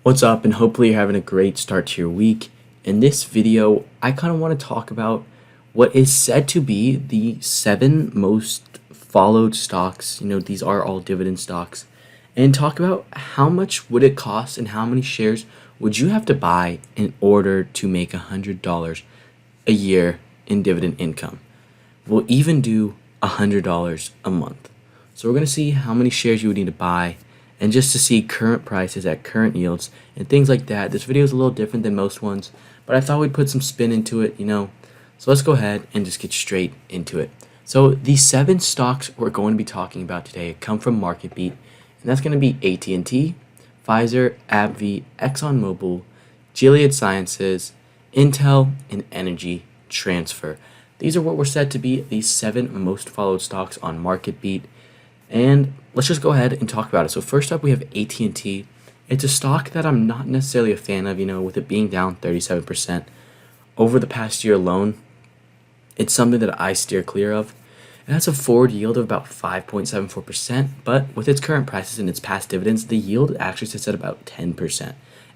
What's up, and hopefully you're having a great start to your week. In this video, I kind of want to talk about what is said to be the 7 most followed stocks. These are all dividend stocks, and talk about how much would it cost and how many shares would you have to buy in order to make $100 a year in dividend income. We'll even do $100 a month. So we're going to see how many shares you would need to buy, and just to see current prices at current yields and things like that. This video is a little different than most ones, but I thought we'd put some spin into it, So let's go ahead and just get straight into it. So the 7 stocks we're going to be talking about today come from MarketBeat, and that's going to be AT&T, Pfizer, ABBV, ExxonMobil, Gilead Sciences, Intel, and Energy Transfer. These are what were said to be the 7 most followed stocks on MarketBeat. And let's just go ahead and talk about it. So first up, we have AT&T. It's a stock that I'm not necessarily a fan of, with it being down 37% over the past year alone. It's something that I steer clear of. It has a forward yield of about 5.74%, but with its current prices and its past dividends, the yield actually sits at about 10%.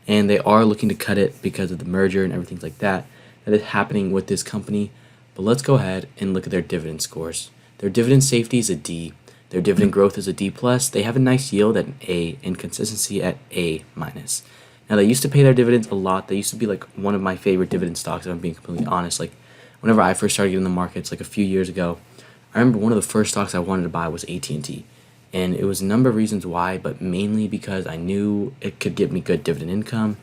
And they are looking to cut it because of the merger and everything like that is happening with this company. But let's go ahead and look at their dividend scores. Their dividend safety is a D. Their dividend growth is a D+. They have a nice yield at an A and consistency at A-. Now, they used to pay their dividends a lot. They used to be like one of my favorite dividend stocks, if I'm being completely honest. Like, whenever I first started getting in the markets, like a few years ago, I remember one of the first stocks I wanted to buy was AT&T. And it was a number of reasons why, but mainly because I knew it could give me good dividend income,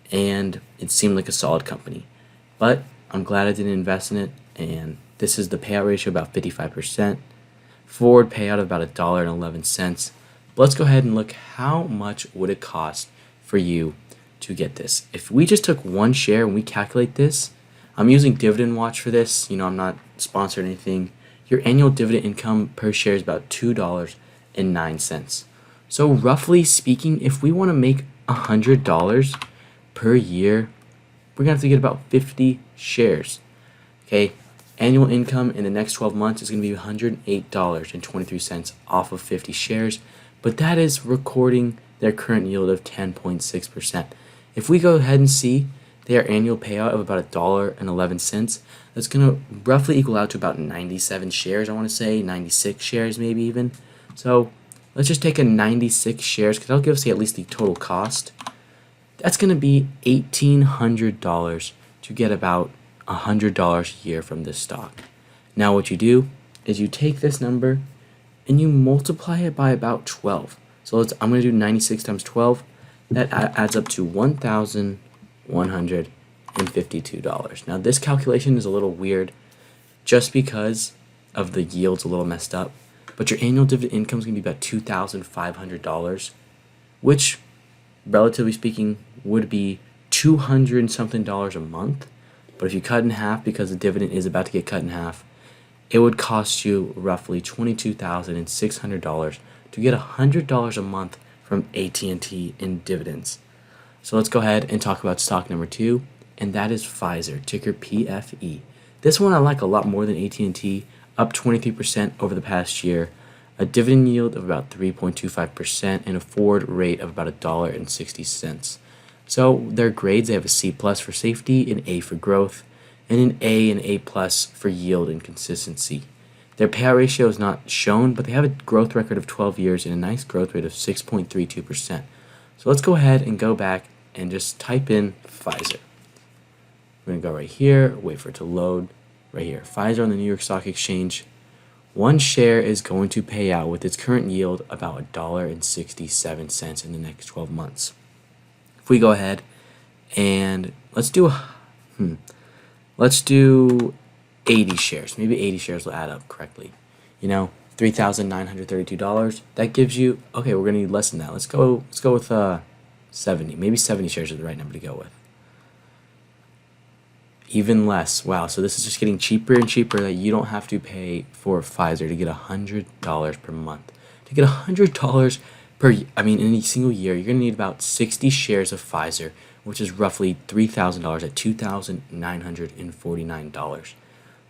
and it seemed like a solid company. But I'm glad I didn't invest in it, and this is the payout ratio, about 55%. Forward payout of about $1.11. But let's go ahead and look how much would it cost for you to get this. If we just took one share and we calculate this, I'm using Dividend Watch for this. I'm not sponsored or anything. Your annual dividend income per share is about $2.09. So roughly speaking, if we want to make $100 per year, we're gonna have to get about 50 shares. Okay. Annual income in the next 12 months is going to be $108.23 off of 50 shares, but that is recording their current yield of 10.6%. If we go ahead and see their annual payout of about $1.11, that's going to roughly equal out to about 97 shares, I want to say, 96 shares maybe even. So let's just take a 96 shares, because that'll give us at least the total cost. That's going to be $1,800 to get about $100 a year from this stock. Now what you do is you take this number and you multiply it by about 12. So I'm going to do 96 times 12. That adds up to $1,152. Now this calculation is a little weird just because of the yields a little messed up, but your annual dividend income is going to be about $2,500, which relatively speaking would be $200 and something a month. But if you cut in half, because the dividend is about to get cut in half, it would cost you roughly $22,600 to get $100 a month from AT&T in dividends. So let's go ahead and talk about stock number 2, and that is Pfizer, ticker PFE. This one I like a lot more than AT&T, up 23% over the past year, a dividend yield of about 3.25%, and a forward rate of about $1.60. So their grades, they have a C+ for safety, an A for growth, and an A and A+ for yield and consistency. Their payout ratio is not shown, but they have a growth record of 12 years and a nice growth rate of 6.32%. So let's go ahead and go back and just type in Pfizer. We're going to go right here, wait for it to load, right here. Pfizer on the New York Stock Exchange. One share is going to pay out with its current yield about $1.67 in the next 12 months. If we go ahead and let's do 80 shares. Maybe 80 shares will add up correctly. $3,932. That gives you, okay, we're gonna need less than that. Let's go with 70. Maybe 70 shares is the right number to go with. Even less. Wow. So this is just getting cheaper and cheaper, that you don't have to pay for Pfizer to get $100 per month. To get $100 in a single year, you're going to need about 60 shares of Pfizer, which is roughly $3,000 at $2,949.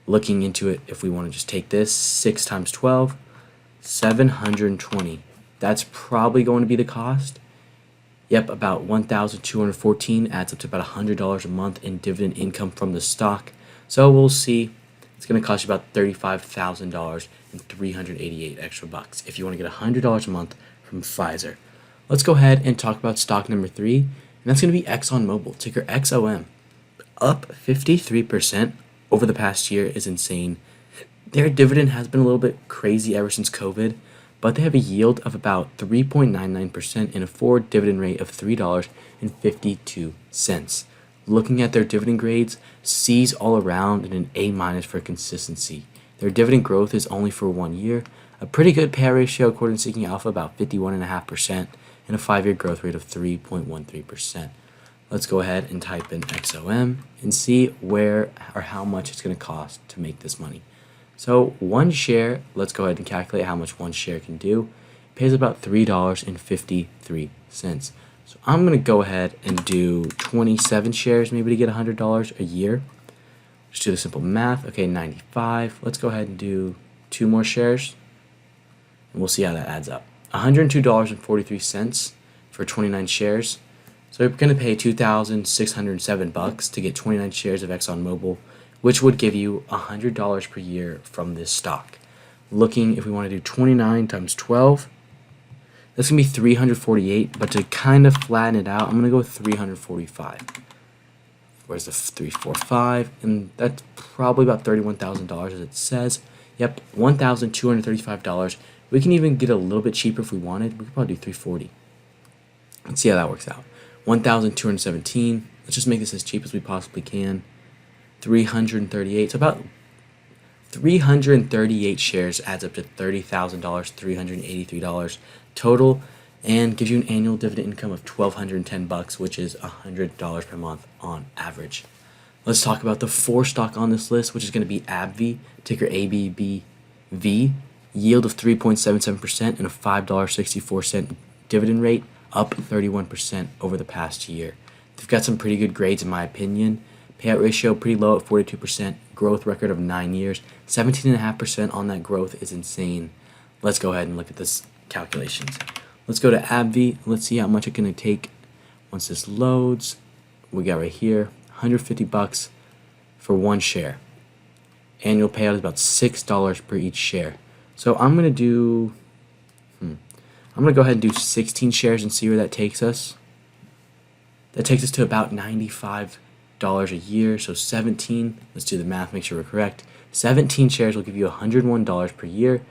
Looking into it, if we want to just take this, 6 times 12, 720. That's probably going to be the cost. Yep, about 1,214 adds up to about $100 a month in dividend income from the stock. So we'll see. It's going to cost you about $35,000 and 388 extra bucks if you want to get $100 a month from Pfizer. Let's go ahead and talk about stock number 3, and that's going to be ExxonMobil, ticker XOM. Up 53% over the past year is insane. Their dividend has been a little bit crazy ever since COVID, but they have a yield of about 3.99% and a forward dividend rate of $3.52. Looking at their dividend grades, C's all around and an A- for consistency. Their dividend growth is only for 1 year, a pretty good payout ratio according to Seeking Alpha, about 51.5%, and a 5-year growth rate of 3.13%. Let's go ahead and type in XOM and see where or how much it's going to cost to make this money. So one share, let's go ahead and calculate how much one share can do. It pays about $3.53. So I'm going to go ahead and do 27 shares maybe to get $100 a year. Just do the simple math. Okay, 95. Let's go ahead and do 2 more shares, and we'll see how that adds up. $102.43 for 29 shares. So you're going to pay $2,607 to get 29 shares of ExxonMobil, which would give you $100 per year from this stock. Looking, if we want to do 29 times 12, that's going to be 348, but to kind of flatten it out, I'm going to go with 345. Where's the 345? And that's probably about $31,000 as it says. Yep, $1,235. We can even get a little bit cheaper if we wanted. We could probably do 340. Let's see how that works out. 1,217. Let's just make this as cheap as we possibly can. 338. So about 338 shares adds up to $30,000, $383 total, and gives you an annual dividend income of $1,210, which is $100 per month on average. Let's talk about the 4 stock on this list, which is going to be ABBV, ticker ABBV, yield of 3.77% and a $5.64 dividend rate, up 31% over the past year. They've got some pretty good grades in my opinion. Payout ratio pretty low at 42%, growth record of 9 years, 17.5% on that growth is insane. Let's go ahead and look at this calculations. Let's go to ABBV. Let's see how much it's going to take once this loads. We got right here, $150 for 1 share. Annual payout is about $6 per each share. So I'm going to do, I'm going to go ahead and do 16 shares and see where that takes us. That takes us to about $95 a year. So 17, let's do the math, make sure we're correct. 17 shares will give you $101 per year,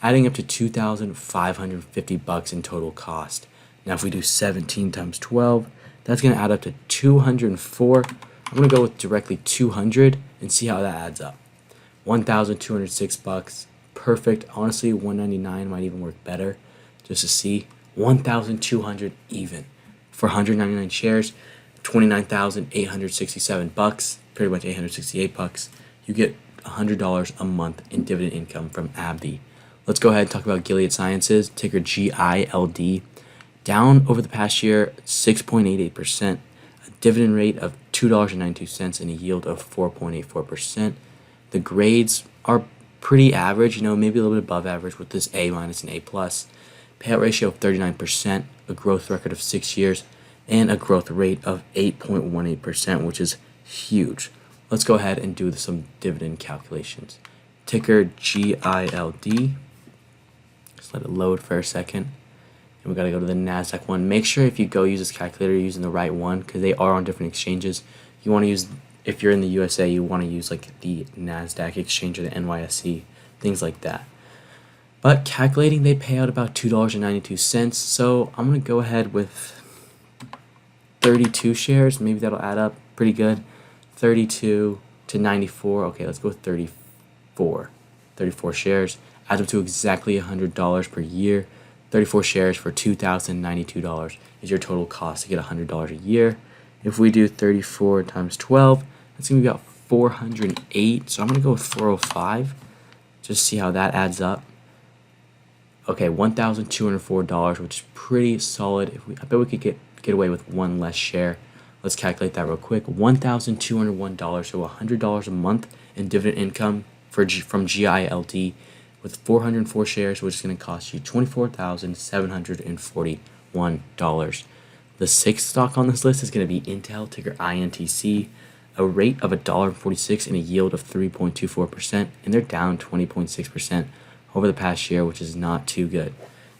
adding up to $2,550 in total cost. Now if we do 17 times 12, that's going to add up to 204. I'm going to go with directly 200 and see how that adds up. $1,206. Perfect. Honestly, $199 might even work better. Just to see, $1,200 even for 199 shares, $29,867. Pretty much $868. You get $100 a month in dividend income from ABBV. Let's go ahead and talk about Gilead Sciences, ticker GILD. Down over the past year, 6.88%, a dividend rate of $2.92, and a yield of 4.84%. The grades are pretty average, maybe a little bit above average with this A- and A+. Payout ratio of 39%, a growth record of 6 years, and a growth rate of 8.18%, which is huge. Let's go ahead and do some dividend calculations. Ticker GILD. Just let it load for a second. And we got to go to the NASDAQ one. Make sure if you go use this calculator, you're using the right one because they are on different exchanges. You want to use, if you're in the USA, you want to use like the NASDAQ exchange or the NYSE, things like that. But calculating, they pay out about $2.92. So I'm going to go ahead with 32 shares. Maybe that'll add up pretty good. 32 to 94. Okay, let's go with 34. 34 shares. Adds up to exactly $100 per year. 34 shares for $2,092 is your total cost to get $100 a year. If we do 34 times 12, that's going to be about 408. So I'm going to go with 405. Just see how that adds up. Okay, $1,204, which is pretty solid. I bet we could get away with one less share. Let's calculate that real quick. $1,201, so $100 a month in dividend income from GILD with 404 shares, which is going to cost you $24,741. The sixth stock on this list is going to be Intel, ticker INTC, a rate of $1.46 and a yield of 3.24%, and they're down 20.6% over the past year, which is not too good.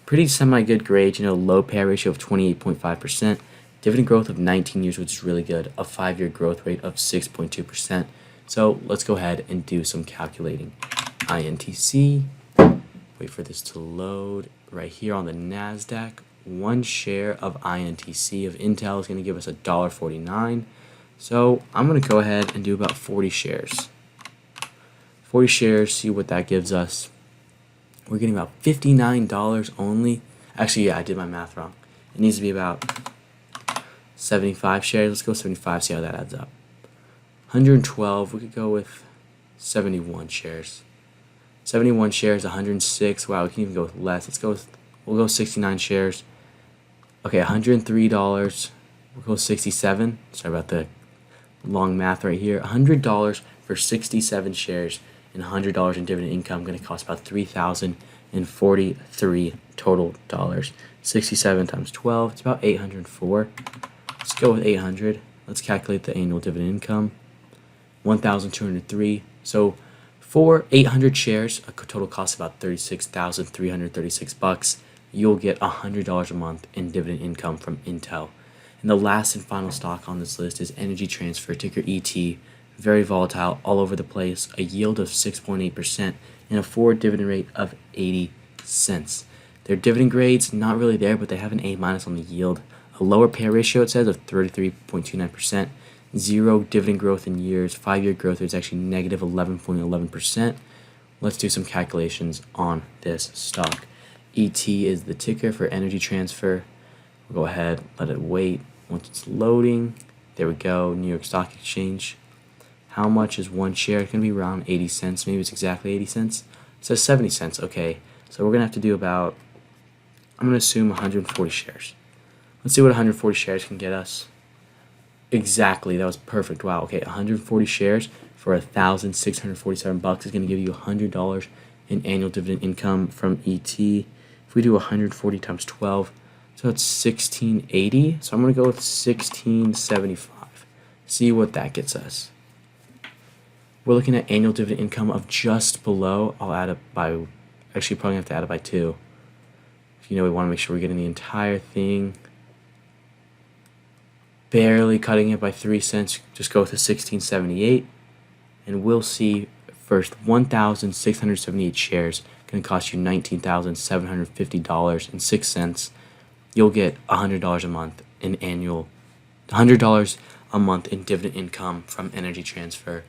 Pretty semi-good grade, low payout ratio of 28.5%, dividend growth of 19 years, which is really good, a 5-year growth rate of 6.2%. So let's go ahead and do some calculating. INTC, wait for this to load. Right here on the NASDAQ, one share of INTC of Intel is going to give us $1.49. So I'm going to go ahead and do about 40 shares. 40 shares, see what that gives us. We're getting about $59 only. Actually, yeah, I did my math wrong. It needs to be about 75 shares. Let's go 75, see how that adds up. 112, we could go with 71 shares. 71 shares, 106. Wow, we can even go with less. We'll go 69 shares. Okay, $103. We'll go 67. Sorry about the long math right here. $100 for 67 shares and $100 in dividend income, going to cost about $3,043 total dollars. 67 times 12, it's about 804. Let's go with 800. Let's calculate the annual dividend income. 1,203. So for 800 shares, a total cost of about $36,336. You'll get $100 a month in dividend income from Intel. And the last and final stock on this list is Energy Transfer, ticker ET. Very volatile, all over the place. A yield of 6.8% and a forward dividend rate of 80 cents. Their dividend grades not really there, but they have an A- on the yield. A lower payout ratio, it says, of 33.29%. Zero dividend growth in years. 5-year growth rate is actually negative 11.11%. Let's do some calculations on this stock. ET is the ticker for Energy Transfer. We'll go ahead, let it wait. Once it's loading, there we go, New York Stock Exchange. How much is one share? It's going to be around 80 cents. Maybe it's exactly 80 cents. It says 70 cents. Okay, so we're going to have to do about, I'm going to assume 140 shares. Let's see what 140 shares can get us. Exactly, that was perfect. Wow, okay, 140 shares for $1,647 is going to give you $100 in annual dividend income from ET. If we do 140 times 12, so it's 1680. So I'm going to go with 1675. See what that gets us. We're looking at annual dividend income of just below. I'll add it by, actually probably have to add it by 2. We want to make sure we're getting the entire thing. Barely cutting it by 3 cents. Just go with the 1678. And we'll see first 1,678 shares. Going to cost you $19,750.06. You'll get $100 a month in $100 a month in dividend income from Energy Transfer.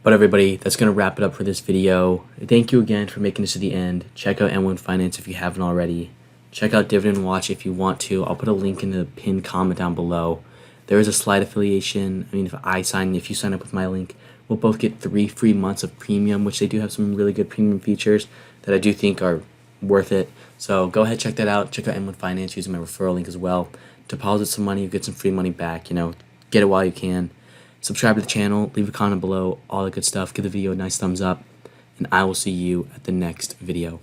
But everybody, that's going to wrap it up for this video. Thank you again for making this to the end. Check out M1 Finance if you haven't already. Check out Dividend Watch if you want to. I'll put a link in the pinned comment down below. There is a slight affiliation. If you sign up with my link, we'll both get 3 free months of premium, which they do have some really good premium features that I do think are worth it. So go ahead, check that out. Check out M1 Finance using my referral link as well. Deposit some money, you get some free money back. Get it while you can. Subscribe to the channel, leave a comment below, all that good stuff. Give the video a nice thumbs up, and I will see you at the next video.